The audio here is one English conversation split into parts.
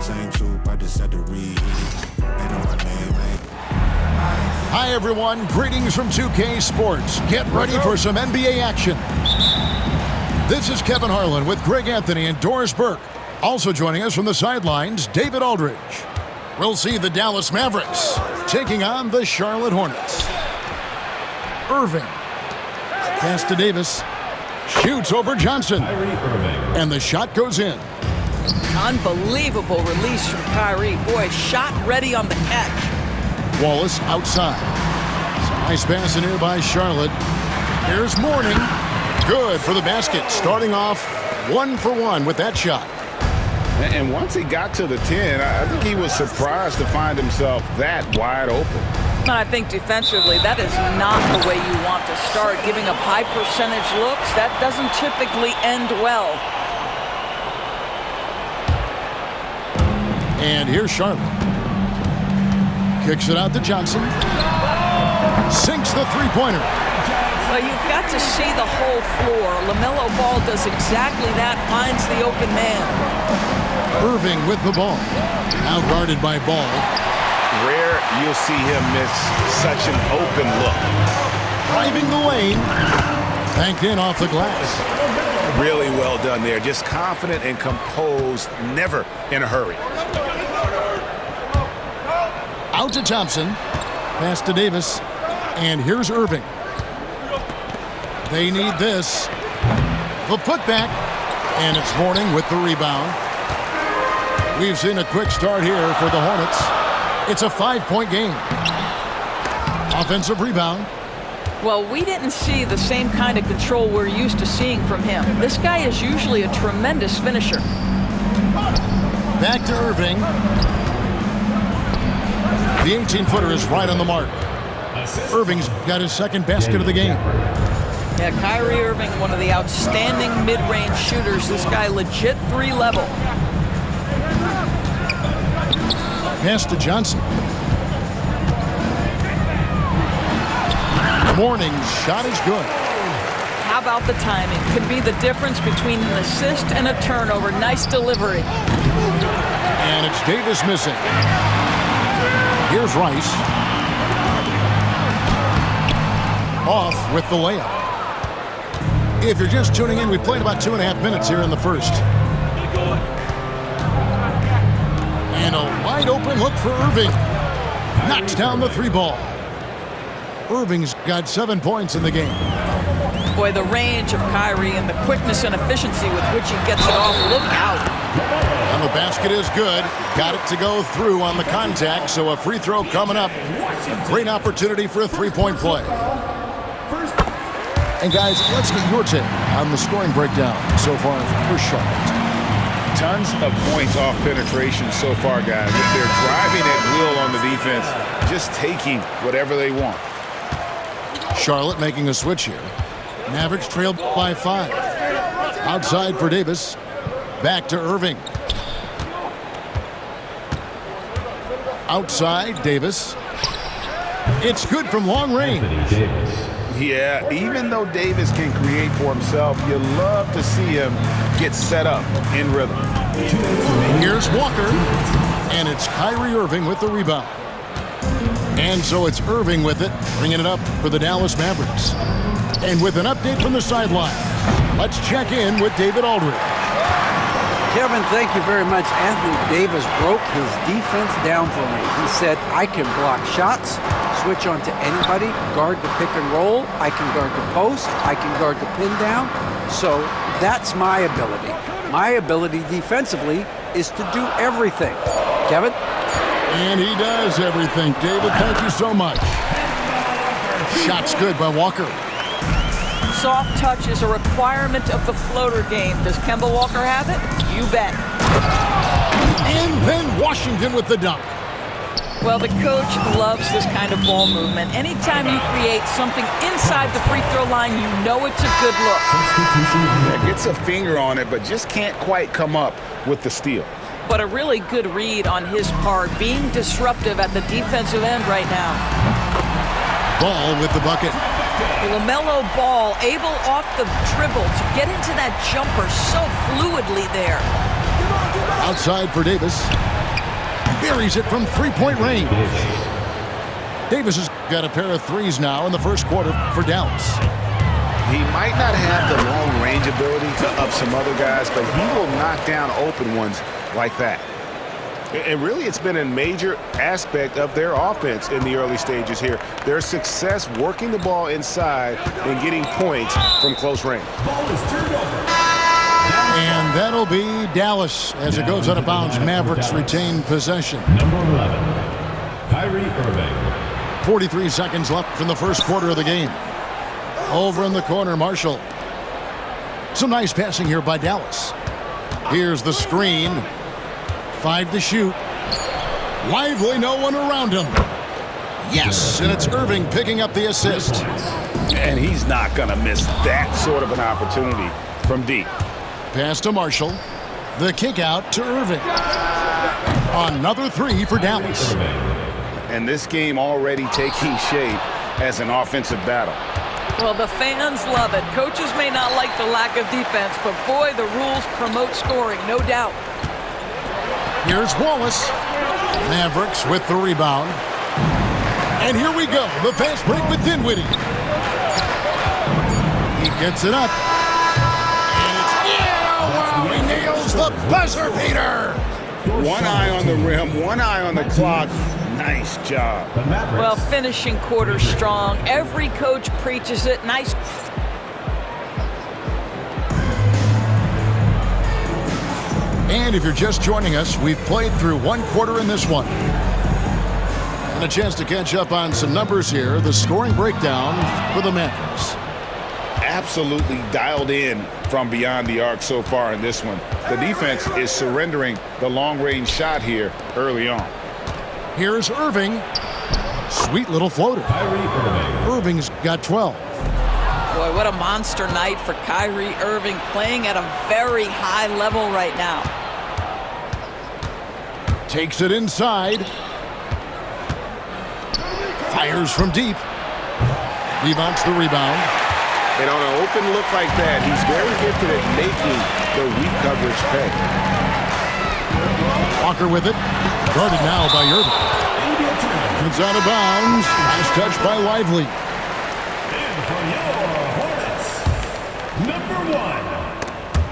Same soup, I just had to reheat it. They know my name ain't. Hi, everyone. Greetings from 2K Sports. Get ready for some NBA action. This is Kevin Harlan with Greg Anthony and Doris Burke. Also joining us from the sidelines, David Aldridge. We'll see the Dallas Mavericks taking on the Charlotte Hornets. Irving. Pass to Davis. Shoots over Johnson. And the shot goes in. Unbelievable release from Kyrie. Boy, shot ready on the catch. Wallace outside. Nice pass in here by Charlotte. Here's Mourning. Good for the basket. Starting off 1 for 1 with that shot. And once he got to the 10, I think he was surprised to find himself that wide open. I think defensively, that is not the way you want to start. Giving up high percentage looks, that doesn't typically end well. And here's Charlotte. Kicks it out to Johnson. Sinks the three-pointer. Well, you've got to see the whole floor. LaMelo Ball does exactly that, finds the open man. Irving with the ball. Now guarded by Ball. Rare you'll see him miss such an open look. Driving the lane. Banked in off the glass. Really well done there. Just confident and composed, never in a hurry. Out to Thompson. Pass to Davis. And here's Irving. They need this. The putback. And it's Mourning with the rebound. We've seen a quick start here for the Hornets. It's a 5-point game. Offensive rebound. Well, we didn't see the same kind of control we're used to seeing from him. This guy is usually a tremendous finisher. Back to Irving. The 18-footer is right on the mark. Irving's got his second basket of the game. Yeah, Kyrie Irving, one of the outstanding mid-range shooters. This guy legit 3-level. Pass to Johnson. Mourning's shot is good. How about the timing? Could be the difference between an assist and a turnover. Nice delivery. And it's Davis missing. Here's Rice. Off with the layup. If you're just tuning in, we played about 2.5 minutes here in the first. And a wide open look for Irving. Knocks down the 3-ball. Irving's got 7 points in the game. Boy, the range of Kyrie and the quickness and efficiency with which he gets it off. Look out. And the basket is good. Got it to go through on the contact, so a free throw coming up. Great opportunity for a 3-point play. And guys, let's get your take on the scoring breakdown so far for Charlotte. Tons of points off penetration so far, guys. They're driving at will on the defense, just taking whatever they want. Charlotte making a switch here. Mavericks trailed by 5. Outside for Davis. Back to Irving. Outside, Davis. It's good from long range. Yeah, even though Davis can create for himself, you love to see him get set up in rhythm. Here's Walker, and it's Kyrie Irving with the rebound. And so it's Irving with it, bringing it up for the Dallas Mavericks. And with an update from the sideline, let's check in with David Aldridge. Kevin, thank you very much. Anthony Davis broke his defense down for me. He said, I can block shots, switch on to anybody, guard the pick and roll, I can guard the post, I can guard the pin down. So that's my ability. My ability defensively is to do everything. Kevin? And he does everything. David, thank you so much. Shot's good by Walker. Soft touch is a requirement of the floater game. Does Kemba Walker have it? You bet. And then Washington with the dunk. Well, the coach loves this kind of ball movement. Anytime you create something inside the free throw line, you know it's a good look. Yeah, gets a finger on it, but just can't quite come up with the steal. But a really good read on his part, being disruptive at the defensive end right now. Ball with the bucket. LaMelo Ball able off the dribble to get into that jumper so fluidly there. Outside for Davis. Buries it from three-point range. Davis has got a pair of threes now in the first quarter for Dallas. He might not have the long-range ability of some other guys, but he will knock down open ones like that. And really, it's been a major aspect of their offense in the early stages here. Their success working the ball inside and getting points from close range. And that'll be Dallas as it goes out of bounds. Mavericks retain possession. Number 11, Kyrie Irving. 43 seconds left in the first quarter of the game. Over in the corner, Marshall. Some nice passing here by Dallas. Here's the screen. 5 to shoot. Lively, no one around him. Yes, and it's Irving picking up the assist. And he's not going to miss that sort of an opportunity from deep. Pass to Marshall. The kick out to Irving. Another three for Dallas. And this game already taking shape as an offensive battle. Well, the fans love it. Coaches may not like the lack of defense, but boy, the rules promote scoring, no doubt. Here's Wallace. Mavericks with the rebound. And here we go. The fast break with Dinwiddie. He gets it up. And it's wow, he nails the buzzer beater. One eye on the rim, one eye on the clock. Nice job. Well, finishing quarter strong. Every coach preaches it. Nice. And if you're just joining us, we've played through one quarter in this one. And a chance to catch up on some numbers here. The scoring breakdown for the Mavericks. Absolutely dialed in from beyond the arc so far in this one. The defense is surrendering the long-range shot here early on. Here's Irving. Sweet little floater. Irving's got 12. Boy, what a monster night for Kyrie Irving, playing at a very high level right now. Takes it inside. Fires from deep. Rebounds the rebound. And on an open look like that, he's very gifted at making the weak coverage pay. Walker with it. Guarded now by Irving. It's out of bounds. Nice touch by Lively. And for your Hornets, number 1,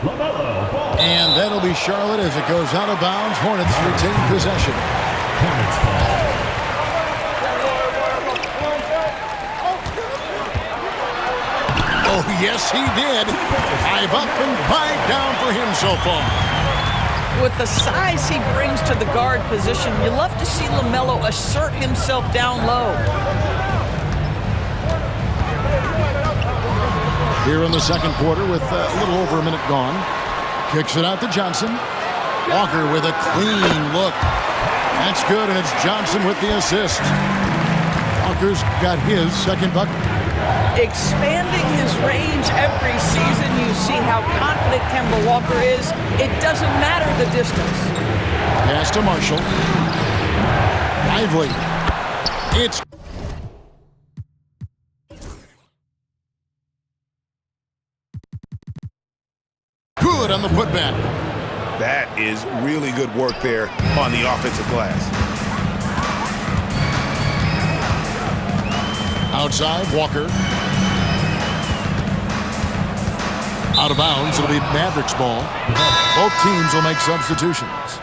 LaMelo Ball. And that'll be Charlotte as it goes out of bounds. Hornets retain possession. Hornets ball. Oh, yes, he did. 5 up and 5 down for him so far. With the size he brings to the guard position, you love to see LaMelo assert himself down low. Here in the second quarter with a little over a minute gone. Kicks it out to Johnson. Walker with a clean look. That's good, and it's Johnson with the assist. Walker's got his second bucket. Expanding his range every season, you see how confident Kemba Walker is. It doesn't matter the distance. Pass to Marshall. Lively. It's good on the putback. That is really good work there on the offensive glass. Outside, Walker. Out of bounds, it'll be Mavericks ball. Both teams will make substitutions.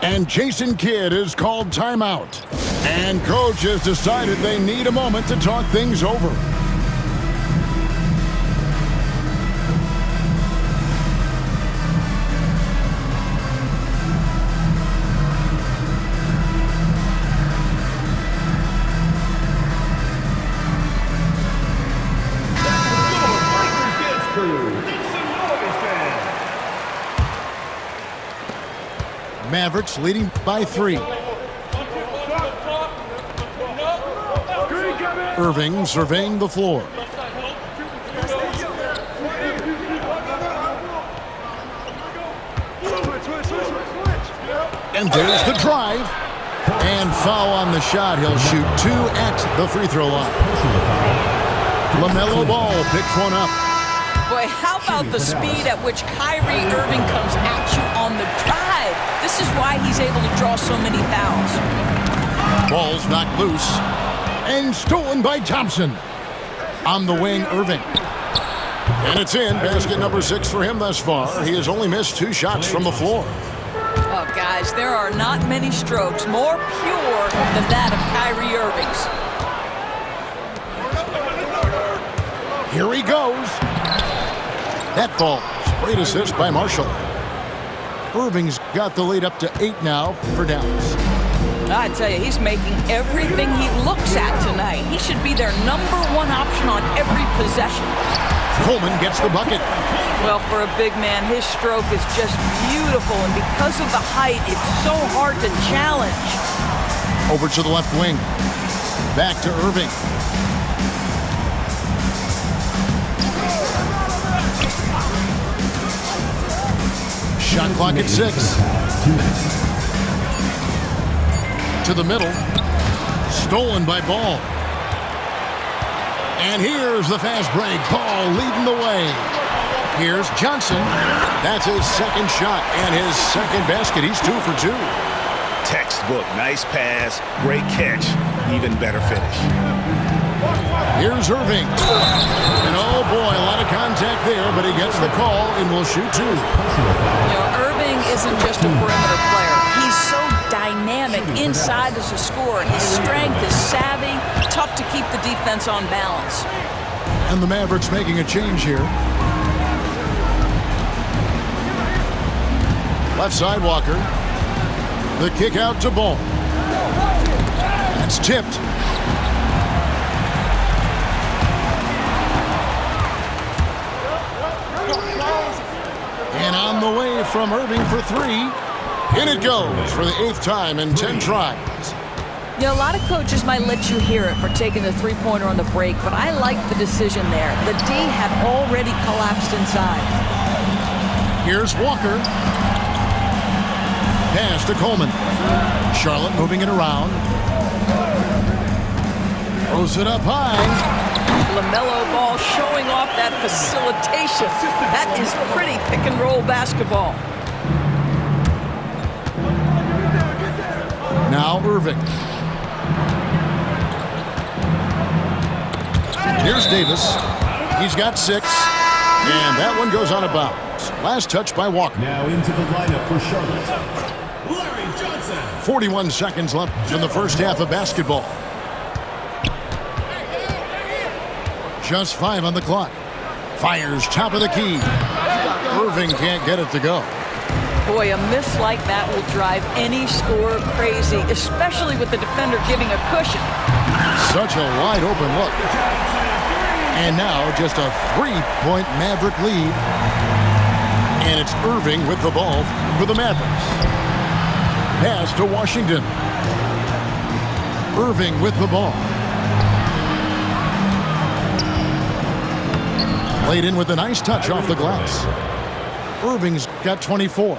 And Jason Kidd is called timeout. And coach has decided they need a moment to talk things over. Mavericks leading by 3. Irving surveying the floor. And there's the drive. And foul on the shot. He'll shoot 2 at the free throw line. LaMelo Ball picks one up. Boy, how about the speed at which Kyrie Irving comes at you on the drive? This is why he's able to draw so many fouls. Ball's knocked loose and stolen by Thompson. On the wing, Irving. And it's in. Basket number 6 for him thus far. He has only missed 2 shots from the floor. Oh, guys, there are not many strokes more pure than that of Kyrie Irving's. Here he goes. That falls. Great assist by Marshall. Irving's got the lead up to 8 now for Dallas. I tell you, he's making everything he looks at tonight. He should be their #1 option on every possession. Coleman gets the bucket. Well, for a big man, his stroke is just beautiful, and because of the height, it's so hard to challenge. Over to the left wing. Back to Irving. Shot clock at 6. 2 minutes. To the middle. Stolen by Ball. And here's the fast break. Ball leading the way. Here's Johnson. That's his second shot and his second basket. He's 2 for 2. Textbook. Nice pass. Great catch. Even better finish. Here's Irving. And oh boy, a lot of contact there, but he gets the call and will shoot 2. You know, Irving isn't just a perimeter player. He's so dynamic inside as a scorer. His strength is savvy, tough to keep the defense on balance. And the Mavericks making a change here. Left side, Walker. The kick out to Ball. That's tipped. And on the way from Irving for 3. In it goes for the 8th time in 10 tries. You know, a lot of coaches might let you hear it for taking the three-pointer on the break, but I like the decision there. The D had already collapsed inside. Here's Walker. Pass to Coleman. Charlotte moving it around. Throws it up high. LaMelo Ball showing off that facilitation. That is pretty pick-and-roll basketball. Now Irving. Here's Davis. He's got 6. And that one goes out of bounds. Last touch by Walker. Now into the lineup for Charlotte, Larry Johnson. 41 seconds left in the first half of basketball. Just 5 on the clock. Fires top of the key. Irving can't get it to go. Boy, a miss like that will drive any scorer crazy, especially with the defender giving a cushion. Such a wide open look. And now just a 3-point Maverick lead. And it's Irving with the ball for the Mavericks. Pass to Washington. Irving with the ball. Laid in with a nice touch off the glass. Irving's got 24.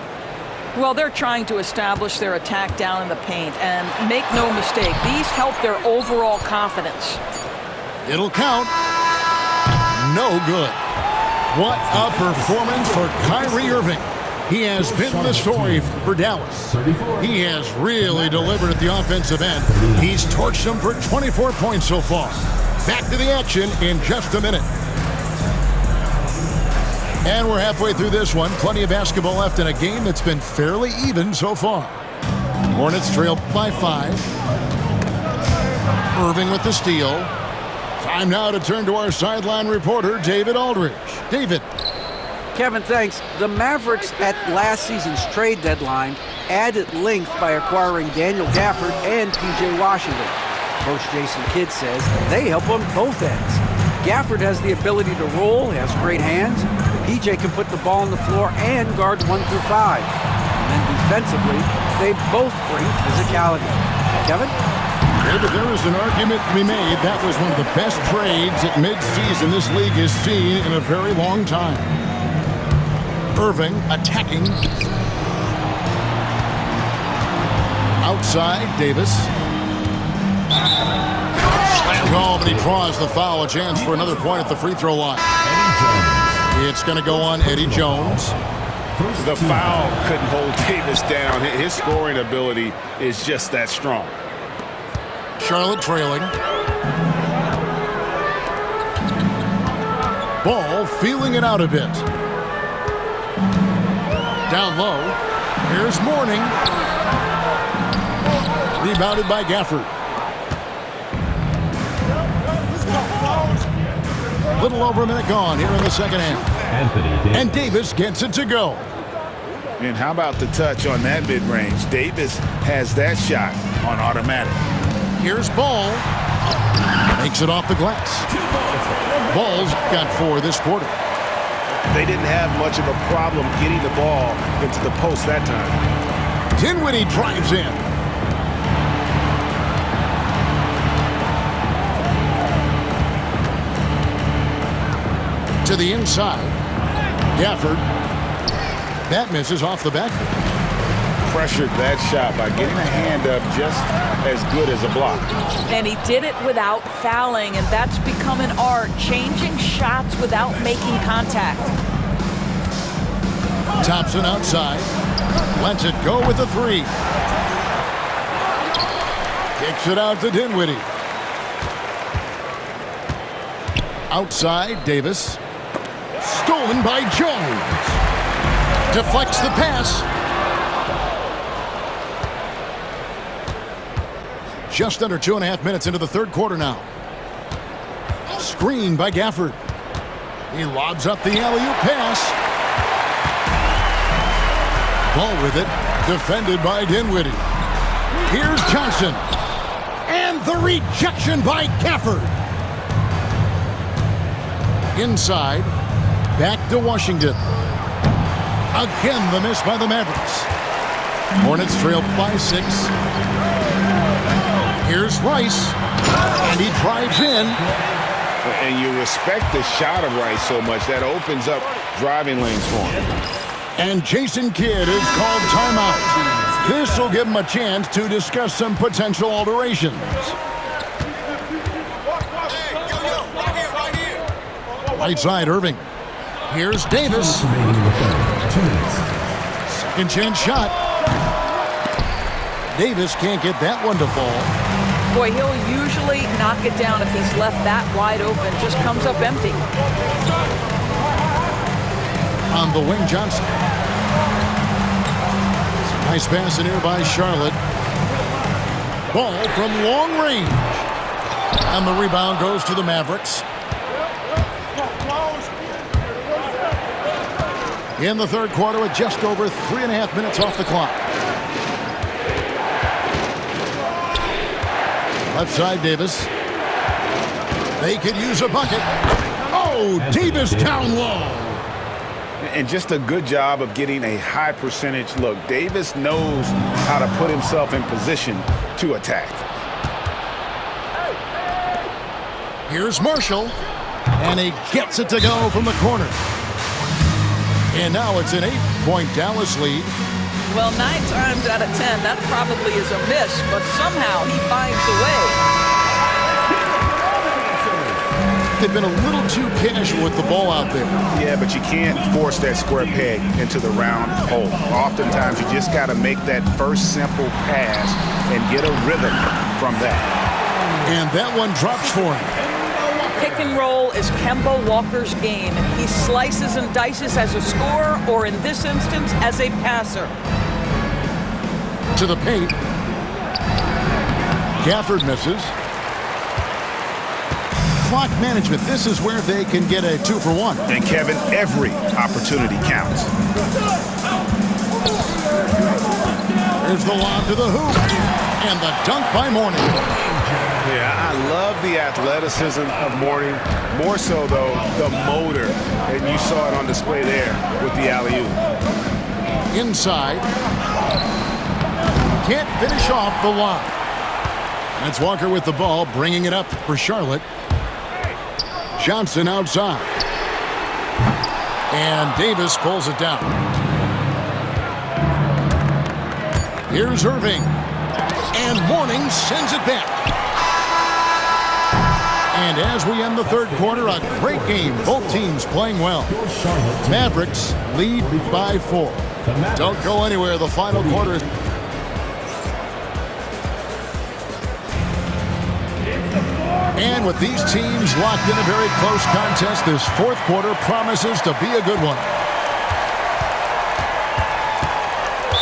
Well, they're trying to establish their attack down in the paint, and make no mistake, these help their overall confidence. It'll count. No good. What a performance for Kyrie Irving. He has been the story for Dallas. He has really delivered at the offensive end. He's torched them for 24 points so far. Back to the action in just a minute. And we're halfway through this one. Plenty of basketball left in a game that's been fairly even so far. Hornets trail by 5. Irving with the steal. Time now to turn to our sideline reporter, David Aldridge. David. Kevin, thanks. The Mavericks at last season's trade deadline added length by acquiring Daniel Gafford and P.J. Washington. Coach Jason Kidd says they help on both ends. Gafford has the ability to roll, has great hands. P.J. can put the ball on the floor and guard 1 through 5. And then defensively, they both bring physicality. Kevin? David, there is an argument to be made. That was one of the best trades at midseason this league has seen in a very long time. Irving attacking. Outside, Davis. Slam ball, but he draws the foul. A chance for another point at the free throw line. It's going to go on Eddie Jones. The foul couldn't hold Davis down. His scoring ability is just that strong. Charlotte trailing. Ball feeling it out a bit. Down low. Here's Mourning. Rebounded by Gafford. Little over a minute gone here in the second half. And Davis gets it to go. And how about the touch on that mid-range? Davis has that shot on automatic. Here's Ball. Makes it off the glass. Ball's got 4 this quarter. They didn't have much of a problem getting the ball into the post that time. Dinwiddie drives in. To the inside. Gafford. That misses off the back. Pressured that shot by getting a hand up just as good as a block. And he did it without fouling, and that's become an art, changing shots without making contact. Thompson outside. Lets it go with the 3. Kicks it out to Dinwiddie. Outside, Davis. Stolen by Jones. Deflects the pass. Just under 2.5 minutes into the third quarter now. Screen by Gafford. He lobs up the alley-oop pass. Ball with it. Defended by Dinwiddie. Here's Johnson. And the rejection by Gafford. Inside. Back to Washington. Again, the miss by the Mavericks. Hornets trail by 6. Here's Rice. And he drives in. And you respect the shot of Rice so much. That opens up driving lanes for him. And Jason Kidd is called timeout. This will give him a chance to discuss some potential alterations. Right side, Irving. Here's Davis. Second chance shot. Davis can't get that one to fall. Boy, he'll usually knock it down if he's left that wide open. Just comes up empty. On the wing, Johnson. Nice pass in here by Charlotte. Ball from long range. And the rebound goes to the Mavericks. In the third quarter with just over 3.5 minutes off the clock. Left side, Davis. They could use a bucket. Oh, Davis down low. And just a good job of getting a high percentage look. Davis knows how to put himself in position to attack. Here's Marshall. And he gets it to go from the corner. And now it's an 8-point Dallas lead. Well, 9 times out of 10, that probably is a miss, but somehow he finds a way. They've been a little too casual with the ball out there. Yeah, but you can't force that square peg into the round hole. Oftentimes, you just got to make that first simple pass and get a rhythm from that. And that one drops for him. Pick and roll is Kemba Walker's game. He slices and dices as a scorer, or in this instance, as a passer. To the paint. Gafford misses. Clock management. This is where they can get a 2-for-1. And Kevin, every opportunity counts. Here's the lob to the hoop. And the dunk by Mourning. Yeah, I love the athleticism of Mourning. More so, though, the motor. And you saw it on display there with the alley-oop. Inside. Can't finish off the lob. That's Walker with the ball, bringing it up for Charlotte. Johnson outside. And Davis pulls it down. Here's Irving. And Mourning sends it back. And as we end the third quarter, a great game. Both teams playing well. Mavericks lead by 4. Don't go anywhere. The final quarter is... And with these teams locked in a very close contest, this fourth quarter promises to be a good one.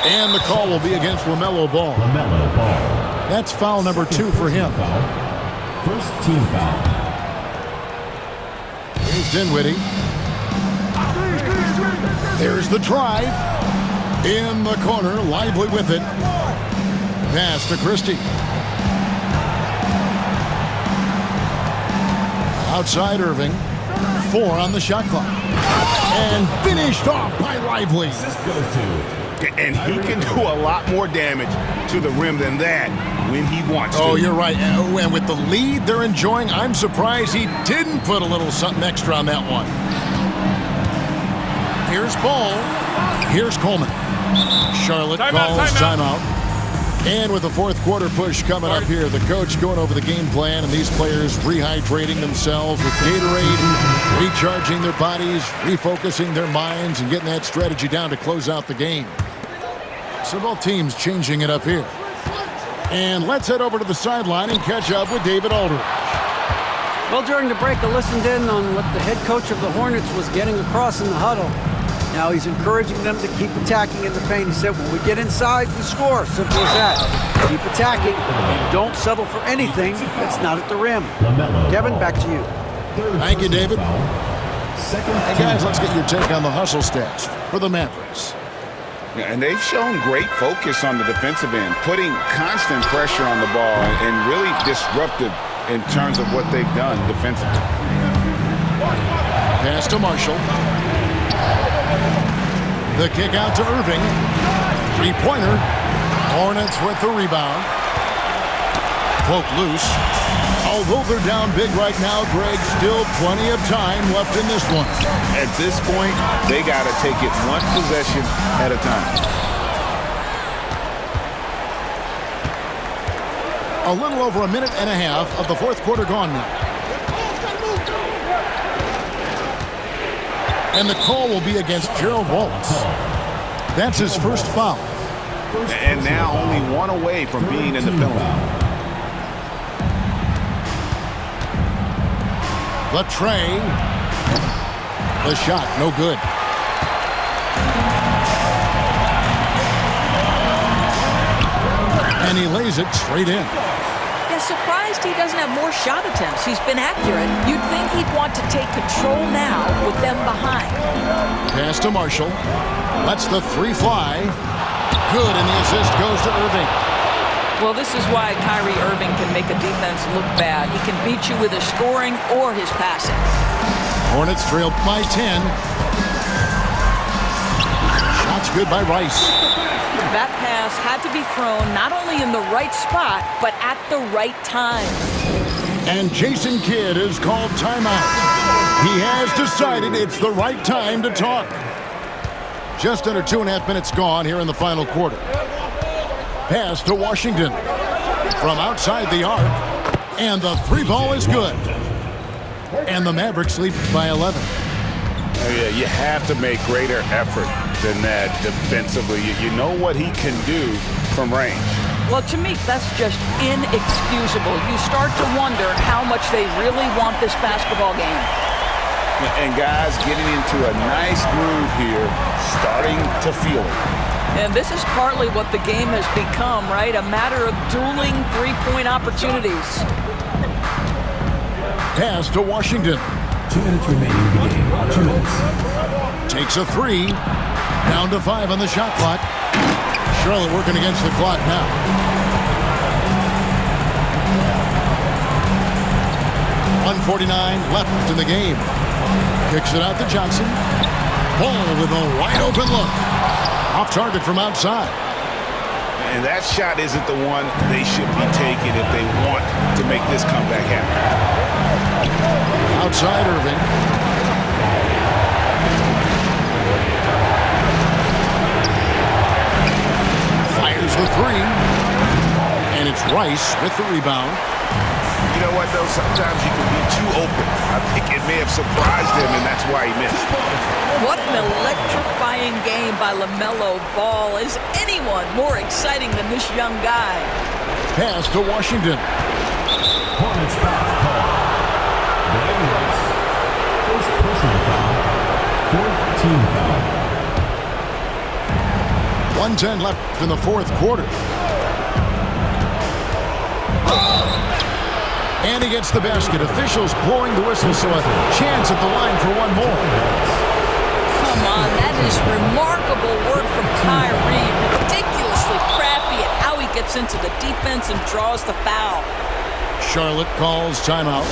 And the call will be against LaMelo Ball. LaMelo Ball. That's foul number 2 for him. First team foul. Here's Dinwiddie. There's the drive. In the corner, Lively with it. Pass to Christie. Outside Irving. 4 on the shot clock. And finished off by Lively. And he can do a lot more damage to the rim than that when he wants to. Oh, you're right. And with the lead they're enjoying, I'm surprised he didn't put a little something extra on that one. Here's Ball. Here's Coleman. Charlotte calls timeout. And with the fourth quarter push coming up here, the coach going over the game plan and these players rehydrating themselves with Gatorade, recharging their bodies, refocusing their minds, and getting that strategy down to close out the game. So both teams changing it up here. And let's head over to the sideline and catch up with David Aldridge. Well, during the break, I listened in on what the head coach of the Hornets was getting across in the huddle. Now he's encouraging them to keep attacking in the paint. He said, when we get inside, we score. Simple as that. Keep attacking and don't settle for anything that's not at the rim. Kevin, back to you. Thank you, David. Hey, guys, let's get your take on the hustle stats for the Mavericks. And they've shown great focus on the defensive end, putting constant pressure on the ball and really disruptive in terms of what they've done defensively. Pass to Marshall. The kick out to Irving. Three-pointer. Hornets with the rebound. Poke loose. Although they're down big right now, Greg, still plenty of time left in this one. At this point, they got to take it one possession at a time. A little over a minute and a half of the fourth quarter gone now. And the call will be against Gerald Wallace. That's his first foul. And now only one away from being in the penalty. The tray. The shot, no good. And he lays it straight in. Yeah, surprised he doesn't have more shot attempts. He's been accurate. You'd think he'd want to take control now with them behind. Pass to Marshall. Lets the three fly. Good, and the assist goes to Irving. Well, this is why Kyrie Irving can make a defense look bad. He can beat you with his scoring or his passing. Hornets trail by 10. Shots good by Rice. That pass had to be thrown not only in the right spot, but at the right time. And Jason Kidd is called timeout. He has decided it's the right time to talk. Just under 2.5 minutes gone here in the final quarter. Pass to Washington. From outside the arc. And the three ball is good. And the Mavericks lead by 11. Oh, yeah, you have to make greater effort than that defensively. You know what he can do from range. Well, to me, that's just inexcusable. You start to wonder how much they really want this basketball game. And guys getting into a nice groove here, starting to feel it. And this is partly what the game has become, right? A matter of dueling three-point opportunities. Pass to Washington. 2 minutes remaining in the game. 2 minutes. Takes a three. Down to 5 on the shot clock. Charlotte working against the clock now. .149 left in the game. Kicks it out to Johnson. Ball with a wide open look. Off target from outside. And that shot isn't the one they should be taking if they want to make this comeback happen. Outside Irving. Fires the three. And it's Rice with the rebound. You know what, though? Sometimes you can be too open. I think it may have surprised him, and that's why he missed. What an electrifying game by LaMelo Ball. Is anyone more exciting than this young guy? Pass to Washington. Hornets foul call. Brian Rice. First personal foul. Fourth team foul. 1:10 left in the fourth quarter. And he gets the basket. Officials blowing the whistle, so a chance at the line for one more. Come on, that is remarkable work from Kyrie. Ridiculously crafty at how he gets into the defense and draws the foul. Charlotte calls timeout.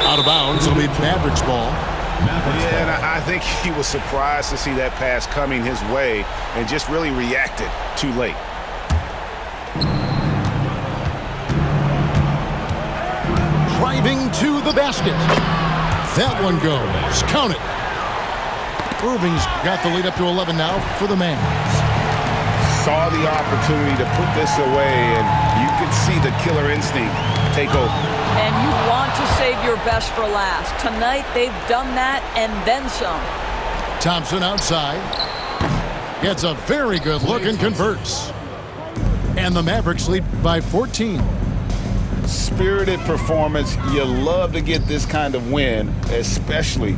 Out of bounds, it'll be Mavericks ball. Yeah, and I think he was surprised to see that pass coming his way and just really reacted too late. Driving to the basket. That one goes. Count it. Irving's got the lead up to 11 now for the Mavs. Saw the opportunity to put this away, and you could see the killer instinct take over. And you want to save your best for last. Tonight, they've done that and then some. Thompson outside. Gets a very good look and converts. And the Mavericks lead by 14. Spirited performance. You love to get this kind of win, especially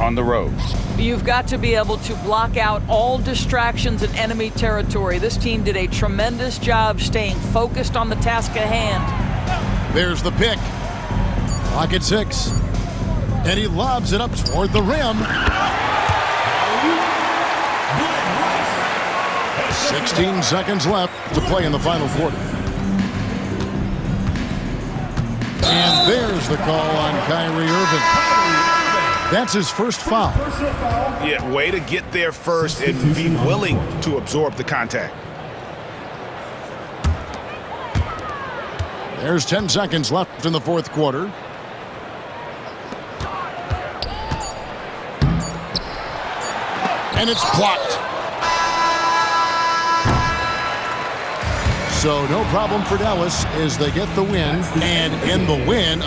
on the road. You've got to be able to block out all distractions in enemy territory. This team did a tremendous job staying focused on the task at hand. There's the pick. Clock at 6. And he lobs it up toward the rim. 16 seconds left to play in the final quarter. And there's the call on Kyrie Irving. That's his first foul. Yeah, way to get there first and be willing to absorb the contact. There's 10 seconds left in the fourth quarter. And it's blocked. So no problem for Dallas as they get the win. And in the win,